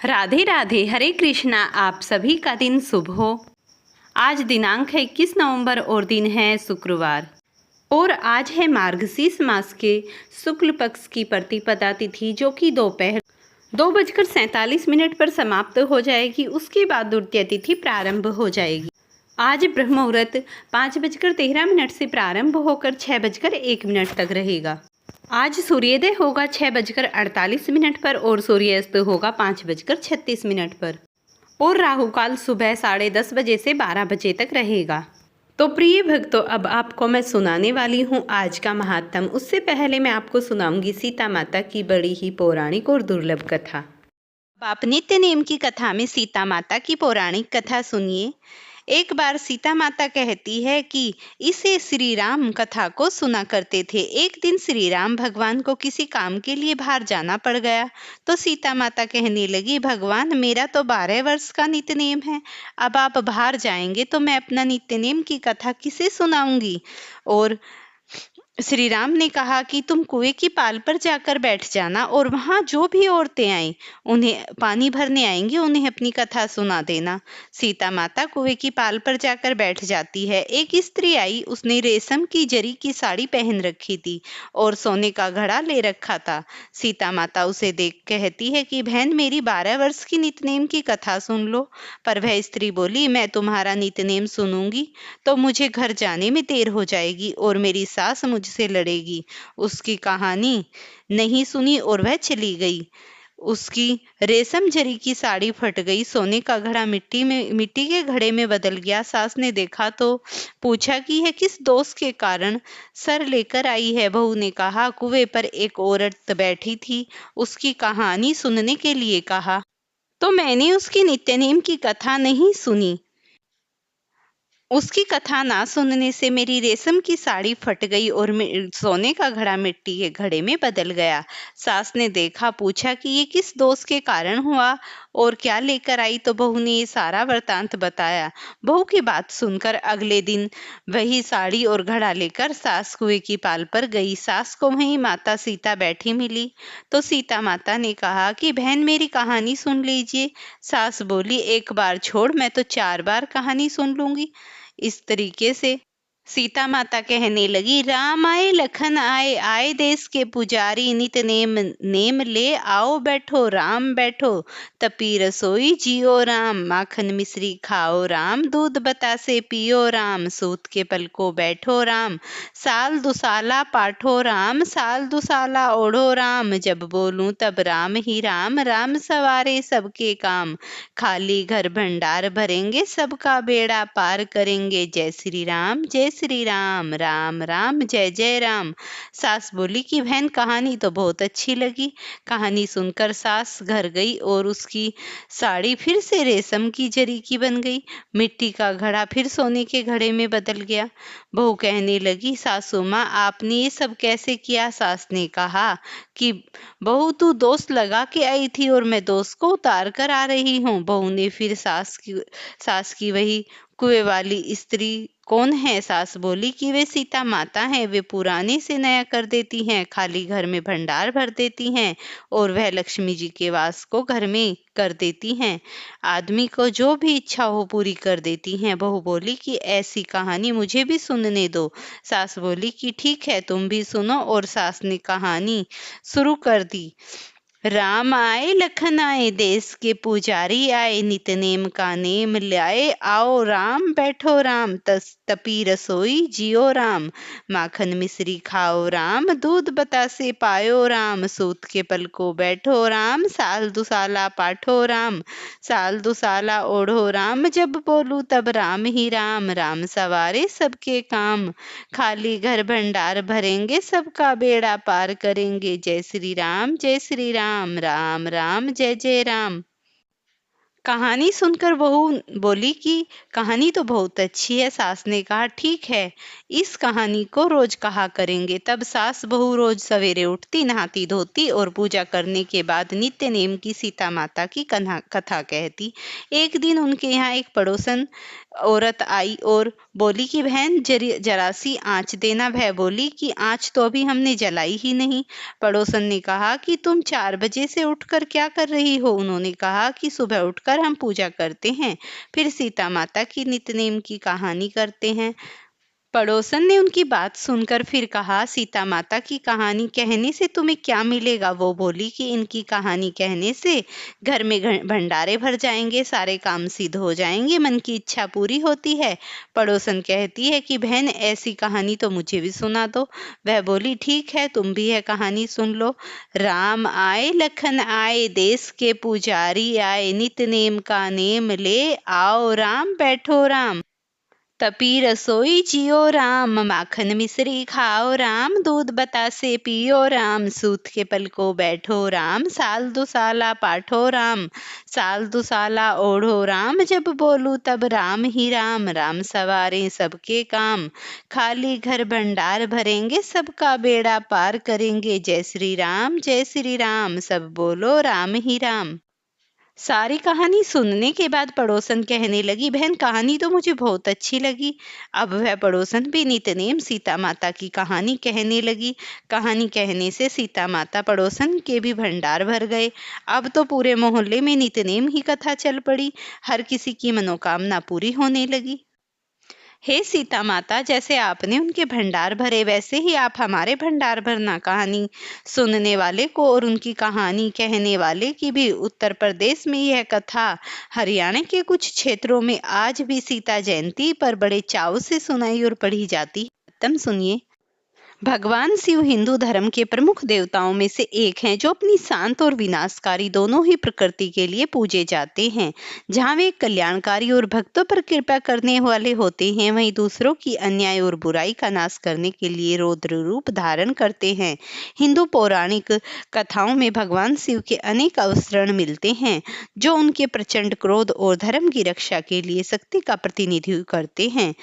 राधे राधे, हरे कृष्णा। आप सभी का दिन शुभ हो। आज दिनांक है 21 नवंबर और दिन है शुक्रवार और आज है मार्गशीर्ष मास के शुक्ल पक्ष की प्रतिपदा तिथि, जो कि दोपहर 2:47 पर समाप्त हो जाएगी। उसके बाद द्वितीय तिथि प्रारंभ हो जाएगी। आज ब्रह्म मुहूर्त 5:13 से प्रारंभ होकर 6:01 तक रहेगा। आज सूर्योदय होगा 6:48 पर और सूर्यास्त होगा 5:36 पर और राहु काल सुबह 10:30 बजे से 12 बजे तक रहेगा। तो प्रिय भक्तों, अब आपको मैं सुनाने वाली हूँ आज का महात्म। उससे पहले मैं आपको सुनाऊंगी सीता माता की बड़ी ही पौराणिक और दुर्लभ कथा। अब आप नित्य नेम की कथा में सीता माता की पौराणिक कथा सुनिए। एक बार सीता माता कहती है कि इसे श्री राम कथा को सुना करते थे। एक दिन श्री राम भगवान को किसी काम के लिए बाहर जाना पड़ गया, तो सीता माता कहने लगी, भगवान मेरा तो 12 वर्ष का नित्यनेम है, अब आप बाहर जाएंगे तो मैं अपना नित्यनेम की कथा किसे सुनाऊंगी। और श्री राम ने कहा कि तुम कुएं की पाल पर जाकर बैठ जाना और वहां जो भी औरतें आए उन्हें पानी भरने आएंगी, उन्हें अपनी कथा सुना देना। सीता माता कुएं की पाल पर जाकर बैठ जाती है। एक स्त्री आई, उसने रेशम की जरी की साड़ी पहन रखी थी और सोने का घड़ा ले रखा था। सीता माता उसे देख कहती है कि बहन मेरी 12 वर्ष की नित्यनेम की कथा सुन लो। पर वह स्त्री बोली, मैं तुम्हारा नित्यनेम सुनूंगी तो मुझे घर जाने में देर हो जाएगी और मेरी सास मुझसे लड़ेगी। उसकी कहानी नहीं सुनी और वह चली गई। उसकी रेशम जरी की साड़ी फट गई, सोने का घड़ा मिट्टी के घड़े में बदल गया। सास ने देखा तो पूछा कि यह किस दोष के कारण सर लेकर आई है। बहू ने कहा, कुएं पर एक औरत बैठी थी, उसकी कहानी सुनने के लिए कहा तो मैंने उसकी नित्यनेम की कथा नहीं सुनी। उसकी कथा ना सुनने से मेरी रेशम की साड़ी फट गई और सोने का घड़ा मिट्टी के घड़े में बदल गया। सास ने देखा, पूछा कि ये किस दोष के कारण हुआ और क्या लेकर आई, तो बहू ने ये सारा वृतांत बताया। बहू की बात सुनकर अगले दिन वही साड़ी और घड़ा लेकर सास कुएं की पाल पर गई। सास को वहीं माता सीता बैठी मिली तो सीता माता ने कहा कि बहन मेरी कहानी सुन लीजिए। सास बोली, एक बार छोड़, मैं तो 4 बार कहानी सुन लूंगी। इस तरीके से सीता माता कहने लगी, राम आए लखन आए, आए देश के पुजारी, नित नेम नेम ले आओ बैठो राम बैठो, तपी रसोई जियो राम, माखन मिश्री खाओ राम, दूध बतासे पियो राम, सूत के पल को बैठो राम, साल दुसाला पाठो राम, साल दुसाला ओढ़ो राम, जब बोलूं तब राम ही राम, राम सवारे सबके काम, खाली घर भंडार भरेंगे, सबका बेड़ा पार करेंगे, जय श्री राम जय श्री राम, राम राम जय जय राम। सास बोली कि बहन कहानी तो बहुत अच्छी लगी। कहानी सुनकर सास घर गई और उसकी साड़ी फिर से रेशम की जरी की बन गई, मिट्टी का घड़ा फिर सोने के घड़े में बदल गया। बहू कहने लगी, सासू माँ आपने ये सब कैसे किया। सास ने कहा कि बहू तू दोस्त लगा के आई थी और मैं दोस्त को उतार कर आ रही हूँ। बहू ने फिर सास की वही कुएं वाली स्त्री कौन है। सास बोली कि वे सीता माता हैं, वे पुराने से नया कर देती हैं, खाली घर में भंडार भर देती हैं और वह लक्ष्मी जी के वास को घर में कर देती हैं, आदमी को जो भी इच्छा हो पूरी कर देती हैं। बहू बोली कि ऐसी कहानी मुझे भी सुनने दो। सास बोली कि ठीक है, तुम भी सुनो। और सास ने कहानी शुरू कर दी। राम आए लखन आए, देश के पुजारी आए, नितनेम का नेम लाए, आओ राम बैठो राम, तपी रसोई जियो राम, माखन मिश्री खाओ राम, दूध बतासे पायो राम, सूत के पल को बैठो राम, साल दुसाला पाठो राम, साल दुसाला ओढ़ो राम, जब बोलूं तब राम ही राम, राम सवारे सबके काम, खाली घर भंडार भरेंगे, सबका बेड़ा पार करेंगे, जय श्री राम जय श्री राम, राम राम जय जय राम। कहानी सुनकर बहू बोली कि कहानी तो बहुत अच्छी है। सास ने कहा, ठीक है, इस कहानी को रोज कहा करेंगे। तब सास बहू रोज सवेरे उठती, नहाती धोती और पूजा करने के बाद नित्य नेम की सीता माता की कथा कहती। एक दिन उनके यहाँ एक पड़ोसन औरत आई और बोली कि बहन जरा सी आँच देना। वह बोली कि आँच तो अभी हमने जलाई ही नहीं। पड़ोसन ने कहा कि तुम 4 बजे से उठकर क्या कर रही हो? उन्होंने कहा कि सुबह उठकर हम पूजा करते हैं, फिर सीता माता की नित्यनेम की कहानी करते हैं। पड़ोसन ने उनकी बात सुनकर फिर कहा, सीता माता की कहानी कहने से तुम्हें क्या मिलेगा? वो बोली कि इनकी कहानी कहने से घर में भंडारे भर जाएंगे, सारे काम सिद्ध हो जाएंगे, मन की इच्छा पूरी होती है। पड़ोसन कहती है कि बहन ऐसी कहानी तो मुझे भी सुना दो। वह बोली ठीक है, तुम भी यह कहानी सुन लो। राम आए लखन आए, देश के पुजारी आए, नित नेम का नेम ले आओ राम, बैठो राम। तपी रसोई जियो राम, माखन मिश्री खाओ राम, दूध बतासे पियो राम, सूत के पल को बैठो राम, साल दुसाला पाठो राम, साल दुसाला ओढ़ो राम, जब बोलूं तब राम ही राम, राम सवारे सबके काम, खाली घर भंडार भरेंगे, सबका बेड़ा पार करेंगे, जय श्री राम, सब बोलो राम ही राम। सारी कहानी सुनने के बाद पड़ोसन कहने लगी, बहन कहानी तो मुझे बहुत अच्छी लगी। अब वह पड़ोसन भी नितनेम सीता माता की कहानी कहने लगी। कहानी कहने से सीता माता पड़ोसन के भी भंडार भर गए। अब तो पूरे मोहल्ले में नितनेम ही कथा चल पड़ी। हर किसी की मनोकामना पूरी होने लगी। हे सीता माता, जैसे आपने उनके भंडार भरे वैसे ही आप हमारे भंडार भरना। कहानी सुनने वाले को और उनकी कहानी कहने वाले की भी उत्तर प्रदेश में यह कथा हरियाणा के कुछ क्षेत्रों में आज भी सीता जयंती पर बड़े चाव से सुनाई और पढ़ी जाती है। तुम सुनिए। भगवान शिव हिंदू धर्म के प्रमुख देवताओं में से एक हैं, जो अपनी शांत और विनाशकारी दोनों ही प्रकृति के लिए पूजे जाते हैं। जहाँ वे कल्याणकारी और भक्तों पर कृपा करने वाले होते हैं, वहीं दूसरों की अन्याय और बुराई का नाश करने के लिए रौद्र रूप धारण करते हैं। हिंदू पौराणिक कथाओं में भगवान शिव के अनेक अवतरण मिलते हैं, जो उनके प्रचंड क्रोध और धर्म की रक्षा के लिए शक्ति का प्रतिनिधित्व करते हैं।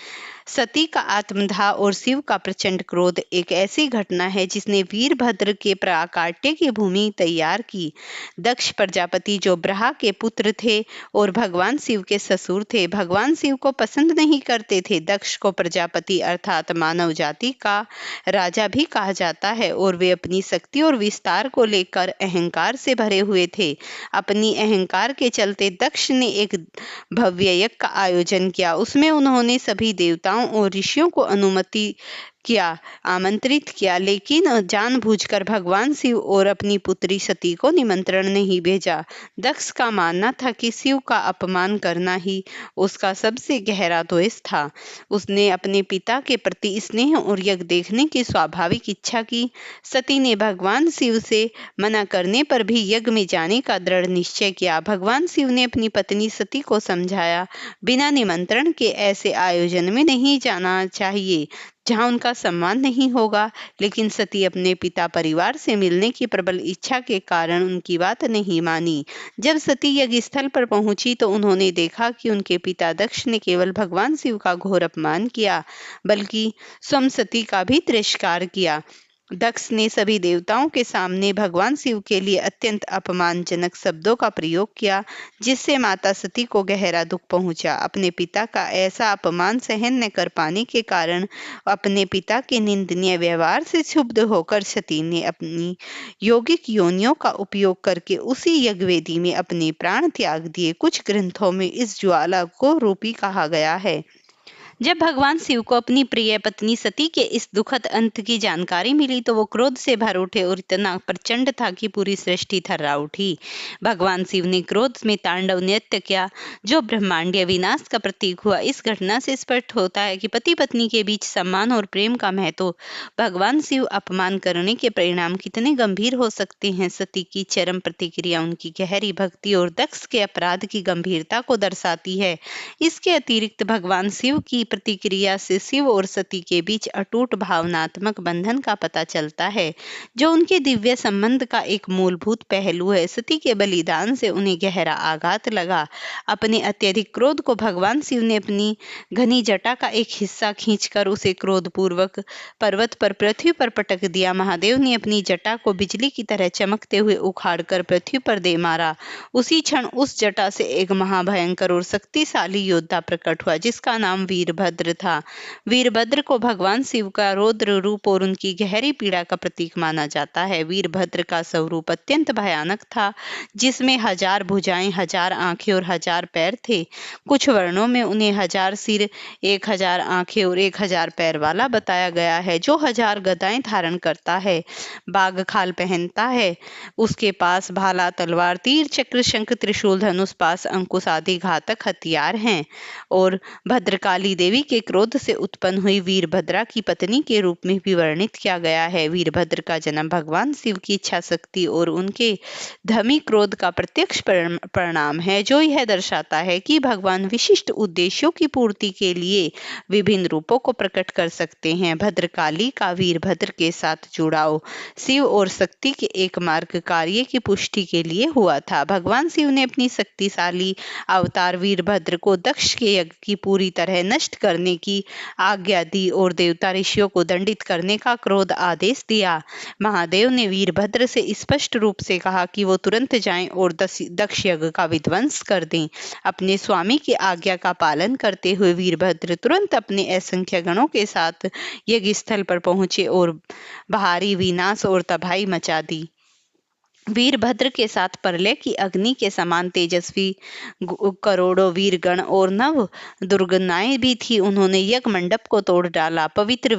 सती का आत्मदाह और शिव का प्रचंड क्रोध एक ऐसी घटना है जिसने वीरभद्र के प्राकाट्य की भूमि तैयार की। दक्ष प्रजापति, जो ब्रहा के पुत्र थे और भगवान शिव के ससुर थे, भगवान शिव को पसंद नहीं करते थे। दक्ष को प्रजापति अर्थात मानव जाति का राजा भी कहा जाता है और वे अपनी शक्ति और विस्तार को लेकर अहंकार से भरे हुए थे। अपनी अहंकार के चलते दक्ष ने एक भव्य यज्ञ का आयोजन किया। उसमें उन्होंने सभी देवताओं और ऋषियों को आमंत्रित किया, लेकिन जानबूझकर भगवान शिव और अपनी पुत्री सती को निमंत्रण नहीं भेजा। दक्ष का मानना था कि शिव का अपमान करना ही उसका सबसे गहरा द्वेष था। उसने अपने पिता के प्रति स्नेह और यज्ञ देखने की स्वाभाविक इच्छा की। सती ने भगवान शिव से मना करने पर भी यज्ञ में जाने का दृढ़ निश्चय किया। भगवान शिव ने अपनी पत्नी सती को समझाया, बिना निमंत्रण के ऐसे आयोजन में नहीं जाना चाहिए जहां उनका सम्मान नहीं होगा। लेकिन सती अपने पिता परिवार से मिलने की प्रबल इच्छा के कारण उनकी बात नहीं मानी। जब सती यज्ञ स्थल पर पहुंची तो उन्होंने देखा कि उनके पिता दक्ष ने केवल भगवान शिव का घोर अपमान किया, बल्कि स्वयं सती का भी तिरस्कार किया। दक्ष ने सभी देवताओं के सामने भगवान शिव के लिए अत्यंत अपमानजनक शब्दों का प्रयोग किया, जिससे माता सती को गहरा दुख पहुंचा। अपने पिता का ऐसा अपमान सहन न कर पाने के कारण अपने पिता के निंदनीय व्यवहार से क्षुब्ध होकर सती ने अपनी यौगिक योनियों का उपयोग करके उसी यज्ञवेदी में अपने प्राण त्याग दिए। कुछ ग्रंथों में इस ज्वाला को रूपी कहा गया है। जब भगवान शिव को अपनी प्रिय पत्नी सती के इस दुखद अंत की जानकारी मिली तो वो क्रोध से भर उठे और इतना प्रचंड था कि पूरी सृष्टि थर्रा उठी। भगवान शिव ने क्रोध में तांडव नृत्य किया, जो ब्रह्मांडीय विनाश का प्रतीक हुआ। इस घटना से स्पष्ट होता है कि पति पत्नी के बीच सम्मान और प्रेम का महत्व भगवान शिव अपमान करने के परिणाम कितने गंभीर हो सकते हैं। सती की चरम प्रतिक्रिया उनकी गहरी भक्ति और दक्ष के अपराध की गंभीरता को दर्शाती है। इसके अतिरिक्त भगवान शिव की प्रतिक्रिया से शिव और सती के बीच अटूट भावनात्मक बंधन का पता चलता है, जो उनके दिव्य संबंध का एक मूलभूत पहलू है। सती के बलिदान से उन्हें गहरा आघात लगा। अपने अत्यधिक क्रोध को भगवान शिव ने अपनी घनी जटा का एक हिस्सा खींचकर उसे क्रोधपूर्वक पर्वत पर पृथ्वी पर पटक दिया। महादेव ने अपनी जटा को बिजली की तरह चमकते हुए उखाड़कर पृथ्वी पर दे मारा। उसी क्षण उस जटा से एक महाभयंकर और शक्तिशाली योद्धा प्रकट हुआ, जिसका नाम वीरभद्र था। वीरभद्र को भगवान शिव का रौद्र रूप और उनकी गहरी पीड़ा का प्रतीक माना जाता है। वीरभद्र का स्वरूप अत्यंत भयानक था, जिसमें 1000 भुजाएं, 1000 आंखें और 1000 पैर थे। कुछ वर्णों में उन्हें 1000 सिर, 1000 आंखें और 1000 पैर वाला बताया गया है, जो 1000 गदाएं धारण करता है, बाघ खाल पहनता है। उसके पास भाला, तलवार, तीर, चक्र, शंख, त्रिशूल, धनुष, पास, अंकुश आदि घातक हथियार हैं। और भद्रकाली देवी के क्रोध से उत्पन्न हुई वीरभद्रा की पत्नी के रूप में भी वर्णित किया गया है। वीरभद्र का जन्म भगवान शिव की इच्छा शक्ति और उनके धमी क्रोध का प्रत्यक्ष परिणाम है, जो यह दर्शाता है कि भगवान विशिष्ट उद्देश्यों की पूर्ति के लिए विभिन्न रूपों को प्रकट कर सकते हैं। भद्रकाली का वीरभद्र के साथ जुड़ाव शिव और शक्ति के एक मार्ग कार्य की पुष्टि के लिए हुआ था। भगवान शिव ने अपनी शक्तिशाली अवतार वीरभद्र को दक्ष के यज्ञ की पूरी तरह नष्ट करने की आज्ञा दी और देवता ऋषियों को दंडित करने का क्रोध आदेश दिया। महादेव ने वीरभद्र से स्पष्ट रूप से कहा कि वो तुरंत जाएं और दक्ष यज्ञ का विध्वंस कर दें। अपने स्वामी की आज्ञा का पालन करते हुए वीरभद्र तुरंत अपने असंख्य गणों के साथ यज्ञ स्थल पर पहुंचे और भारी विनाश और तबाही मचा दी। वीरभद्र के साथ प्रलय की अग्नि के समान तेजस्वी करोड़ों वीरगण और नव दुर्गनाएं भी थी। उन्होंने यज्ञ मंडप को तोड़ डाला, पवित्र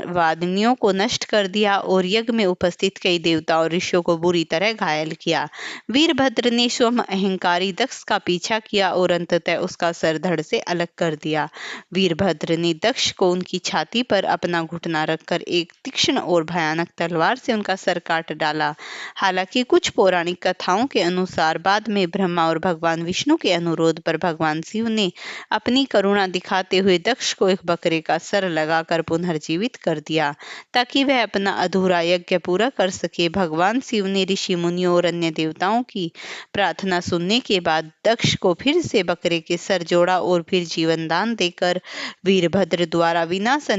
वादिनियों को नष्ट कर दिया और यज्ञ में उपस्थित कई देवताओं और ऋषियों को बुरी तरह घायल किया। वीरभद्र ने स्वयं अहंकारी दक्ष का पीछा किया और अंततः उसका सर धड़ से अलग कर दिया। वीरभद्र ने दक्ष को उनकी छाती पर अपना घुटना रखकर एक तीक्ष्ण और भयानक तलवार से उनका सर काट डाला। हालांकि कुछ पौराणिक कथाओं के अनुसार बाद में ब्रह्मा और भगवान विष्णु के अनुरोध पर भगवान शिव ने अपनी करुणा दिखाते हुए दक्ष को एक बकरे का सर लगाकर पुनर्जीवित कर दिया, ताकि वह अपना अधूरा यज्ञ पूरा कर सके। भगवान शिव ने ऋषि मुनियों और अन्य देवताओं की प्रार्थना सुनने के बाद दक्ष को फिर से बकरे के सर जोड़ा और फिर जीवन दान देकर वीरभद्र द्वारा विनाश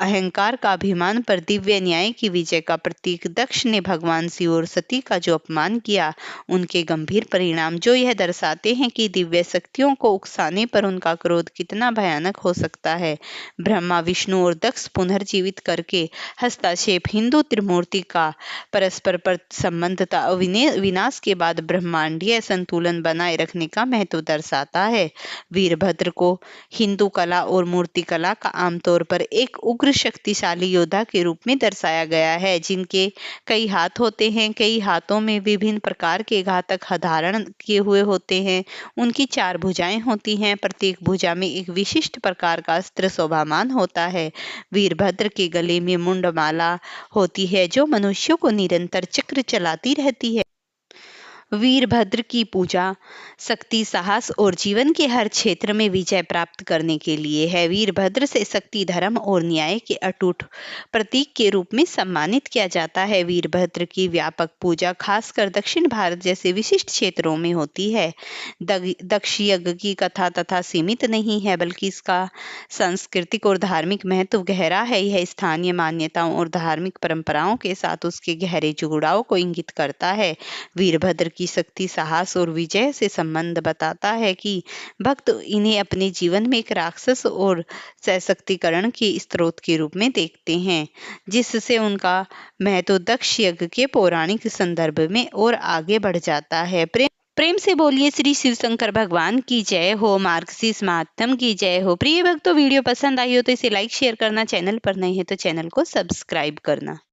अहंकार का अभिमान पर दिव्य न्याय की विजय का प्रतीक दक्ष ने भगवान शिव और सती का जो अपमान किया, उनके गंभीर परिणाम जो यह दर्शाते हैं कि दिव्य शक्तियों को उकसाने पर उनका क्रोध कितना भयानक हो सकता है। ब्रह्मा, विष्णु और दक्ष पुनर्जीवित करके हस्तक्षेप हिंदू त्रिमूर्ति का परस्पर संबंध तथा विनाश के बाद ब्रह्मांडीय संतुलन बनाए रखने का महत्व दर्शाता है। वीरभद्र को हिंदू कला और मूर्ति कला का आमतौर पर एक उग्र शक्तिशाली योद्धा के रूप में दर्शाया गया है, जिनके कई हाथ होते हैं। कई हाथों में विभिन्न प्रकार के घातक धारण किए हुए होते हैं। उनकी 4 भुजाएं होती हैं। प्रत्येक भुजा में एक विशिष्ट प्रकार का अस्त्र शोभामान होता है। वीरभद्र के गले में मुंडमाला होती है, जो मनुष्यों को निरंतर चक्र चलाती रहती है। वीरभद्र की पूजा शक्ति, साहस और जीवन के हर क्षेत्र में विजय प्राप्त करने के लिए है। वीरभद्र से शक्ति, धर्म और न्याय के अटूट प्रतीक के रूप में सम्मानित किया जाता है। वीरभद्र की व्यापक पूजा खासकर दक्षिण भारत जैसे विशिष्ट क्षेत्रों में होती है। दक्ष यज्ञ की कथा तथा सीमित नहीं है, बल्कि इसका सांस्कृतिक और धार्मिक महत्व गहरा है। यह स्थानीय मान्यताओं और धार्मिक परंपराओं के साथ उसके गहरे जुड़ाव को इंगित करता है। वीरभद्र की शक्ति, साहस और विजय से संबंध बताता है कि भक्त इन्हें अपने जीवन में एक राक्षस और सशक्तिकरण के स्रोत के रूप में देखते हैं, जिससे उनका महत्व दक्ष यज्ञ के पौराणिक संदर्भ में और आगे बढ़ जाता है। प्रेम से बोलिए श्री शिव शंकर भगवान की जय हो, मार्गशीर्ष माध्यम की जय हो। प्रिय भक्तों, वीडियो पसंद आई हो तो इसे लाइक शेयर करना, चैनल पर नए हैं तो चैनल को सब्सक्राइब करना।